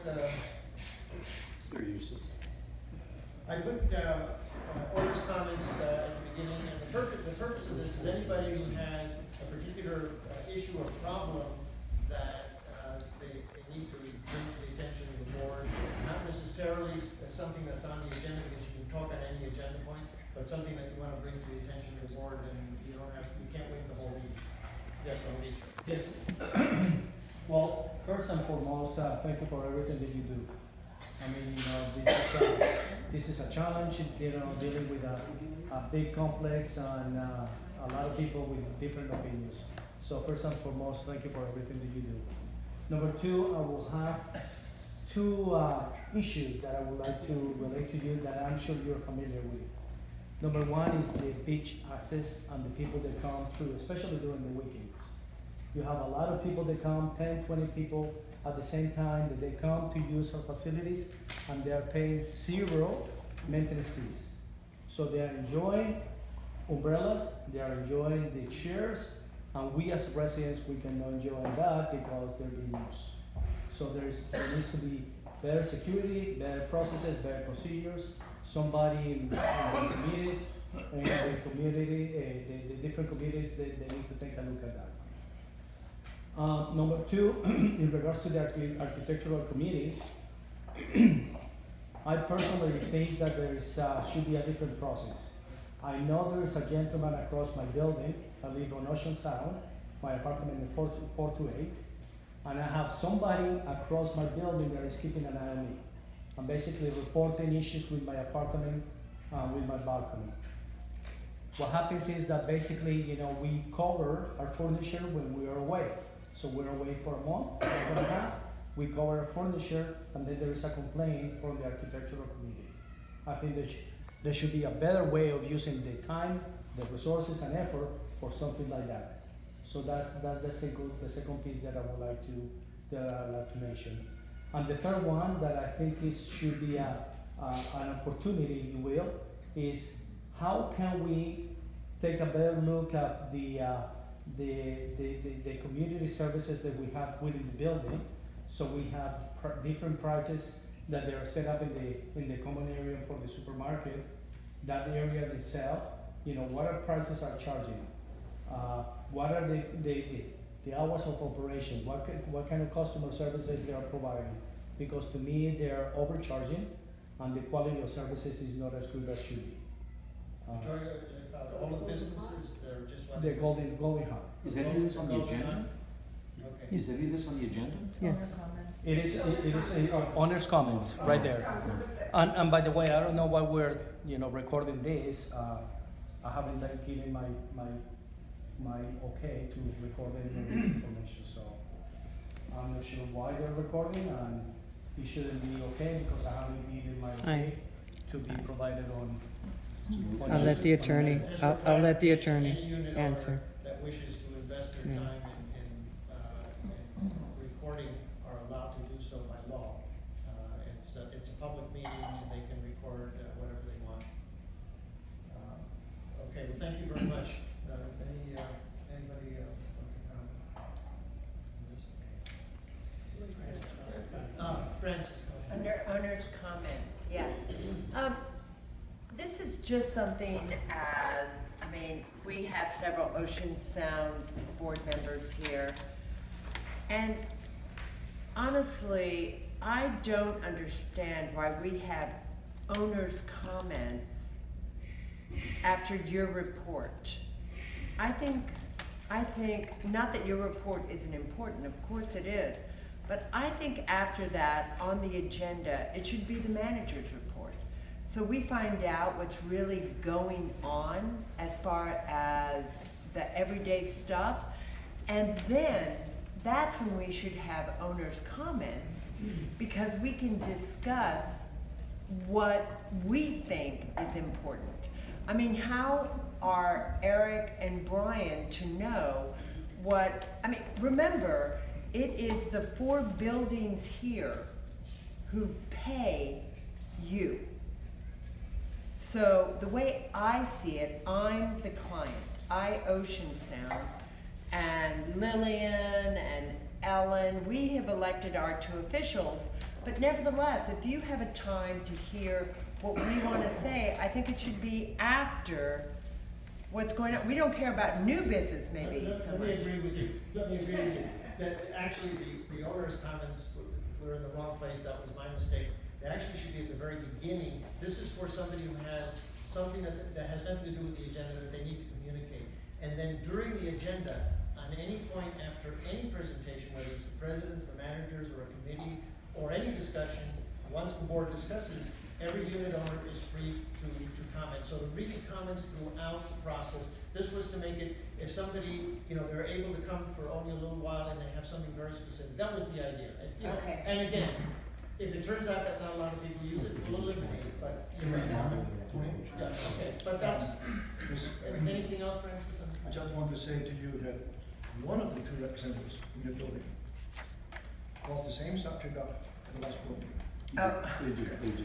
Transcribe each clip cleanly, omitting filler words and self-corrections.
They're useless. I put owner's comments at the beginning, and the purpose of this is anybody who has a particular issue or problem that they need to bring to the attention of the board, not necessarily something that's on the agenda, because you can talk on any agenda point, but something that you want to bring to the attention of the board, and you can't wait the whole meeting. Yes, Mauricio. Yes. Well, first and foremost, thank you for everything that you do. I mean, this is a challenge, dealing with a big complex and a lot of people with different opinions. So first and foremost, thank you for everything that you do. Number two, I will have two issues that I would like to relate to you that I'm sure you're familiar with. Number one is the beach access and the people that come through, especially during the weekends. You have a lot of people that come, 10, 20 people at the same time that they come to use our facilities, and they are paying zero maintenance fees. So they are enjoying umbrellas, they are enjoying the chairs, and we as residents, we cannot enjoy that because they're being used. So there needs to be better security, better processes, better procedures. Somebody in the communities, in the community, the different communities, they need to take a look at that. Number two, in regards to the architectural committee, I personally think that there should be a different process. I know there is a gentleman across my building. I live on Ocean Sound, my apartment is 428, and I have somebody across my building that is keeping an eye on me. I'm basically reporting issues with my apartment, with my balcony. What happens is that basically, we cover our furniture when we are away. So we're away for a month, and a half, we cover our furniture, and then there is a complaint from the architectural committee. I think there should be a better way of using the time, the resources and effort for something like that. So that's the second piece that I would like to mention. And the third one that I think should be an opportunity, if you will, is how can we take a better look at the community services that we have within the building. So we have different prices that they are set up in the common area for the supermarket. That area itself, what our prices are charging, what are the hours of operation, what kind of customer services they are providing. Because to me, they are overcharging, and the quality of services is not as good as should be. All the businesses, they're just one. The Golden Hoa. Is any of this on the agenda? Okay. Is any of this on the agenda? Yes. It is in owner's comments, right there. And by the way, I don't know why we're, recording this. I haven't given my okay to record any of this information, so I'm not sure why they're recording, and it shouldn't be okay because I haven't given my okay to be provided on. I'll let the attorney, I'll let the attorney Any unit answer. owner that wishes to invest their Yeah. time in recording are allowed to do so by law. It's a public meeting, and they can record whatever they want. Okay, well, thank you very much. Anybody else want to comment on this? Francis, go ahead. Under owner's comments, yes. This is just something we have several Ocean Sound board members here. And honestly, I don't understand why we have owner's comments after your report. I think, not that your report isn't important, of course it is, but I think after that, on the agenda, it should be the manager's report. So we find out what's really going on as far as the everyday stuff, and then that's when we should have owner's comments, because we can discuss what we think is important. I mean, how are Eric and Brian to know remember, it is the 4 buildings here who pay you. So the way I see it, I'm the client. I Ocean Sound, and Lillian and Ellen, we have elected our 2 officials, But nevertheless, if you have a time to hear what we want to say, I think it should be after what's going on. We don't care about new business maybe so Let me much. agree with you, let me agree with you, that actually the owner's comments were in the wrong place, that was my mistake. They actually should be at the very beginning. This is for somebody who has something that has nothing to do with the agenda that they need to communicate. And then during the agenda, on any point after any presentation, whether it's the presidents, the managers, or a committee, or any discussion, once the board discusses, every unit owner is free to comment. So to read the comments throughout the process, this was to make it, if somebody, they're able to come for only a little while and they have something very specific. That was the idea. Okay. And again, if it turns out that not a lot of people use it, we'll eliminate it, but. Yeah, okay, but that's, anything else, Francis? I just want to say to you that one of the two representatives from your building brought the same subject up at the last board meeting. Oh. They do.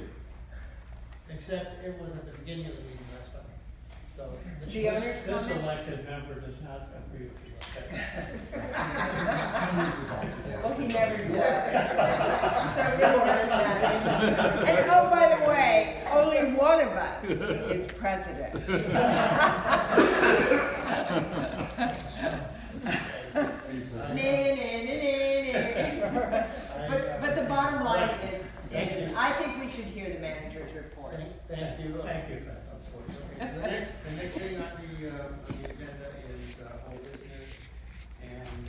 Except it was at the beginning of the meeting last time, so. The owner's This comments? elected member does not agree with you. Oh, he never does. So it really doesn't matter. And oh, by the way, only one of us is president. But the bottom line is, I think we should hear the manager's report. Thank you. Thank you, Francis. Okay, so the next thing on the agenda is old business, and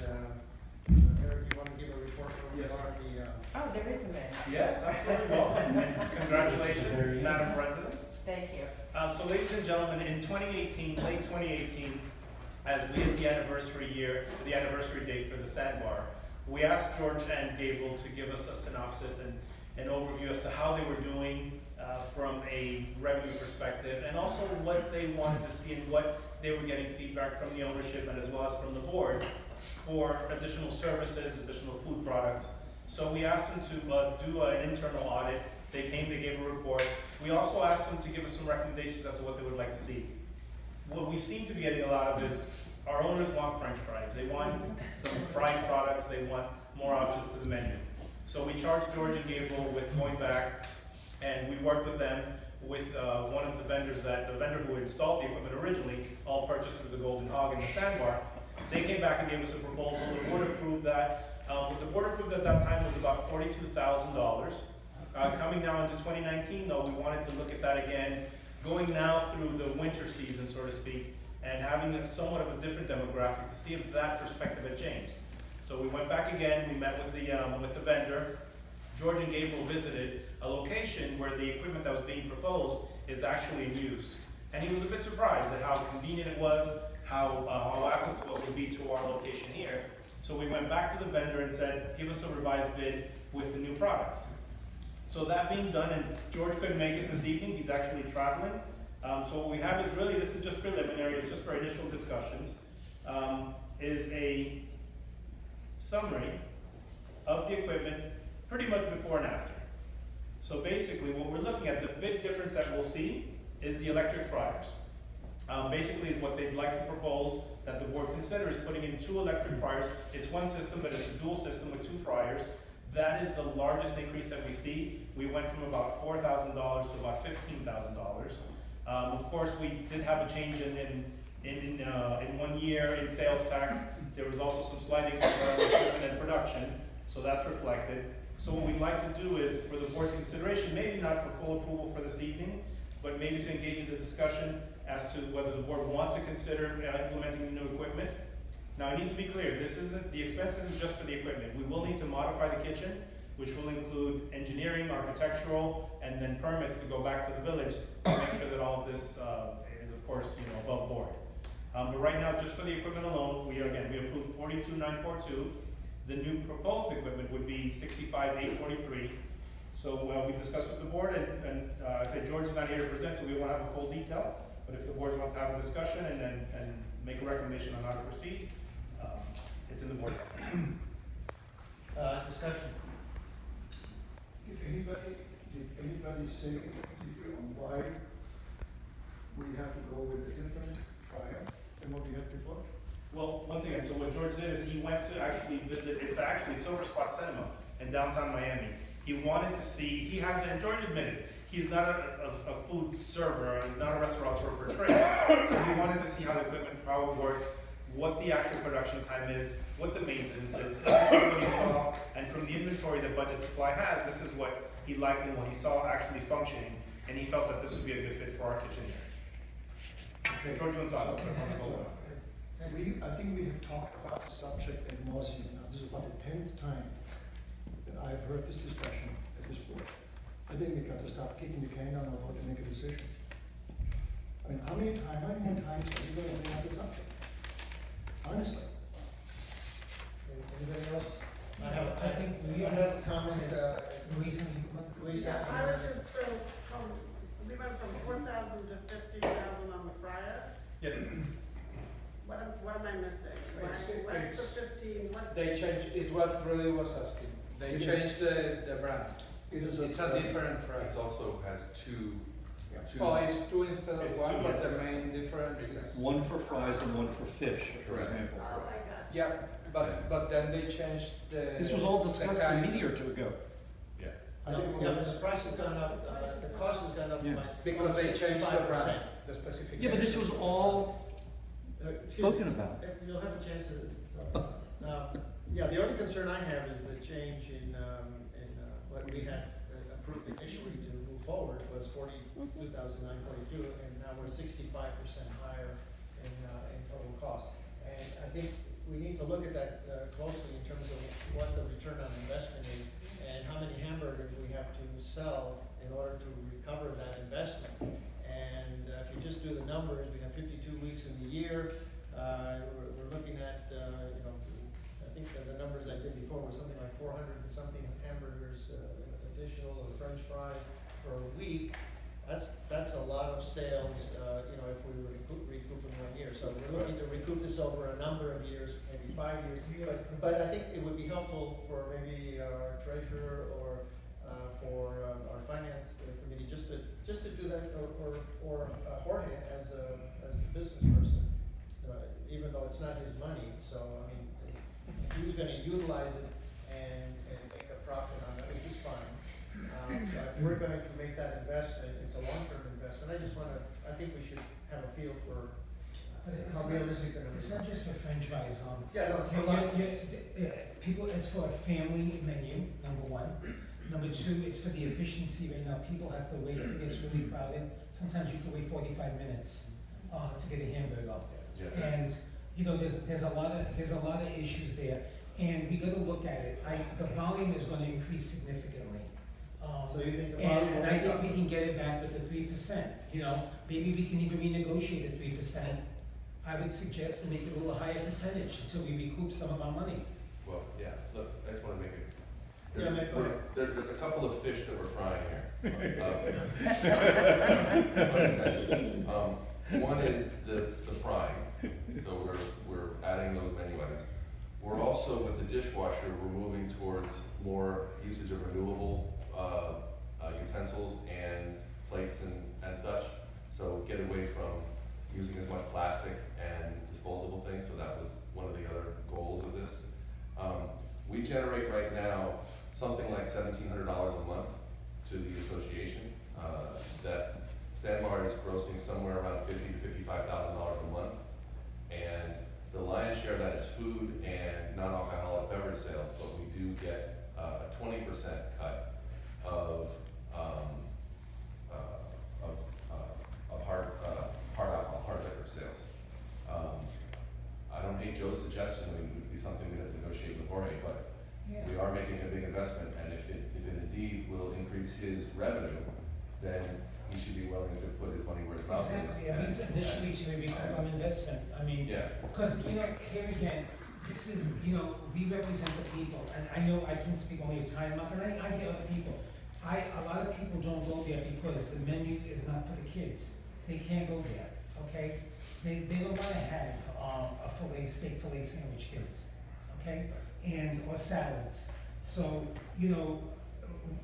Eric, you want to give a report where we Yes. are the? Oh, there is a manager. Yes, absolutely, welcome, and congratulations, Madam President. Thank you. So ladies and gentlemen, in 2018, late 2018, as we hit the anniversary year, the anniversary date for the Sandbar, we asked George and Gable to give us a synopsis and an overview as to how they were doing from a revenue perspective, and also what they wanted to see and what they were getting feedback from the ownership and as well as from the board for additional services, additional food products. So we asked them to do an internal audit. They came, they gave a report. We also asked them to give us some recommendations as to what they would like to see. What we seem to be getting a lot of is our owners want French fries. They want some fried products. They want more options to the menu. So we charged George and Gable with going back, and we worked with them with one of the vendors, the vendor who installed the equipment originally, all purchased through the Golden Hog and the Sandbar. They came back and gave us a proposal. The board approved that. What the board approved at that time was about $42,000. Coming now into 2019, though, we wanted to look at that again, going now through the winter season, so to speak, and having somewhat of a different demographic to see if that perspective had changed. So we went back again, we met with the vendor. George and Gable visited a location where the equipment that was being proposed is actually in use. And he was a bit surprised at how convenient it was, how applicable it would be to our location here. So we went back to the vendor and said, give us a revised bid with the new products. So that being done, and George couldn't make it this evening, he's actually traveling. So what we have is really, this is just preliminary, it's just for initial discussions, is a summary of the equipment pretty much before and after. So basically what we're looking at, the big difference that we'll see is the electric fryers. Basically what they'd like to propose that the board consider is putting in 2 electric fryers. It's one system, but it's a dual system with 2 fryers. That is the largest increase that we see. We went from about $4,000 to about $15,000. Of course, we did have a change in 1 year in sales tax. There was also some slight increase in equipment and production, so that's reflected. So what we'd like to do is, for the board's consideration, maybe not for full approval for this evening, but maybe to engage in the discussion as to whether the board wants to consider implementing the new equipment. Now, I need to be clear, the expense isn't just for the equipment. We will need to modify the kitchen, which will include engineering, architectural, and then permits to go back to the village to make sure that all of this is, of course, above board. But right now, just for the equipment alone, we approved $42,942. The new proposed equipment would be $65,843. So we discussed with the board, and I said George's not here to present, so we won't have a full detail. But if the board wants to have a discussion and make a recommendation on how to proceed, it's in the board's hands. Discussion. Did anybody say on why we have to go with a different fryer than what we had before? Well, once again, so what George did is he went to actually visit, it's actually Silver Spot Cinema in downtown Miami. He wanted to see, he has, and George admitted, he's not a food server, he's not a restaurateur per trade. So he wanted to see how the equipment, how it works, what the actual production time is, what the maintenance is. So this is what he saw, and from the inventory that Budget Supply has, this is what he liked and what he saw actually functioning, and he felt that this would be a good fit for our kitchen here. George Gonzalez. I think we have talked about the subject ad nauseam. Now, this is about the 10th time that I have heard this discussion at this board. I think we got to stop kicking the can down the road and make a decision. I mean, how many more times are we going to bring up the subject? Honestly. Anybody else? I have a comment, Louisa. Yeah, I was just, so, we went from 4,000 to 50,000 on the fryer. Yes. What am I missing? What's the 15, what? They changed, is what Rudy was asking. They It is- changed the brand. It's It's a different fry. It also has two. Oh, it's two instead of It's one, two, but yes. the main difference is. One for fries and one for fish, for Correct. example. Oh, my God. Yeah, but then they changed the. This was all the discussed a kind. meeting or two ago. Yeah. I think Yeah, but the price has gone up, the cost has gone up Yeah. by Because they changed the 65%. brand, the specification. Yeah, but this was all Excuse me. spoken about. You'll have a chance to talk. Yeah, the only concern I have is the change in what we had approved initially to move forward was 42,942, and now we're 65% higher in total cost. And I think we need to look at that closely in terms of what the return on investment is and how many hamburgers we have to sell in order to recover that investment. And if you just do the numbers, we have 52 weeks in the year. We're looking at, I think the numbers I did before were something like 400 and something hamburgers additional or French fries per week. That's a lot of sales, if we were to recoup in 1 year. So we're looking to recoup this over a number of years, maybe 5 years. But I think it would be helpful for maybe our treasurer or for our finance committee just to do that, or Jorge as a business person, even though it's not his money. So I mean, he's going to utilize it and make a profit on it, which is fine. But we're going to make that investment. It's a long-term investment. I think we should have a feel for how realistic the numbers It's not just for franchise, Yeah, no, it's for people, it's for a family menu, number one. Number two, it's for the efficiency. Right now, people have to wait, if it gets really crowded, sometimes you can wait 45 minutes, to get a hamburger. Yeah. And, there's a lot of issues there, and we gotta look at it. The volume is gonna increase significantly. So you think the volume And will I pick think up? we can get it back with the 3%, maybe we can even renegotiate the 3%. I would suggest to make it a little higher percentage until we recoup some of our money. Well, yeah, look, I just wanna make it. Yeah, make it. There's a couple of fish that we're frying here. One is the frying, so we're adding those menu items. We're also, with the dishwasher, we're moving towards more usage of renewable utensils and plates and such. So get away from using as much plastic and disposable things, so that was one of the other goals of this. We generate right now something like $1,700 a month to the association. That Sandbar is grossing somewhere around $50,000 to $55,000 a month, and the lion's share of that is food and non-alcoholic beverage sales. But we do get a 20% cut of hard alcohol, hard liquor sales. I don't hate Joe's suggestion. It would be something we have to negotiate with Jorge, but we are making a big investment, and if it indeed will increase his revenue, then he should be willing to put his money where his mouth is. Exactly, at least initially to recoup our investment. I mean, Yeah. because, here again, this is, we represent the people, and I know I can speak only of Time Up, and I hear other people. A lot of people don't go there because the menu is not for the kids. They can't go there, okay? They don't wanna have a steak fillet sandwich, kids, okay? Or salads. So,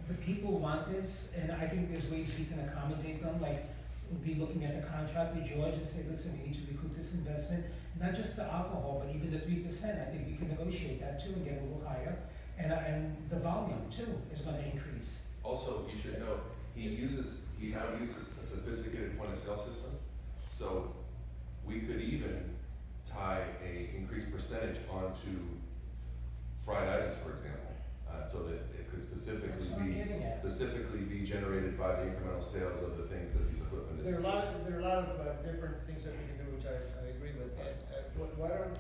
the people want this, and I think there's ways we can accommodate them, like we'll be looking at the contract with George and say, listen, we need to recoup this investment, not just the alcohol, but even the 3%. I think we can negotiate that too and get a little higher. and the volume too is gonna increase. Also, you should know, he now uses a sophisticated point of sale system. So we could even tie a increased percentage onto fried items, for example, so that it could That's what I'm getting at. specifically be generated by the incremental sales of the things that these equipment is. There are a lot of different things that we can do, which I agree with. Why don't,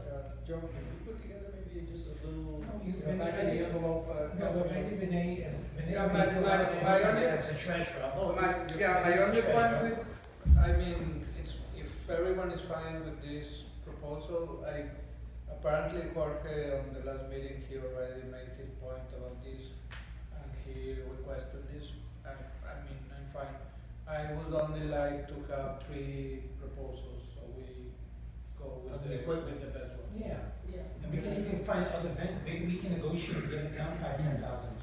Joe, can you put together maybe just a little, No, back in the envelope? No, but maybe Benay is, Yeah, Benay my only- as a treasurer. My As a only treasurer. point with, I mean, it's, if everyone is fine with this proposal, apparently Jorge on the last meeting, he already made his point about this, and he requested this, I mean, I'm fine. I would only like to have 3 proposals, so we go Of with the equipment. with the best one. Yeah, Yeah. and we can even find other vendors, maybe we can negotiate, get it down 5,000, 10,000.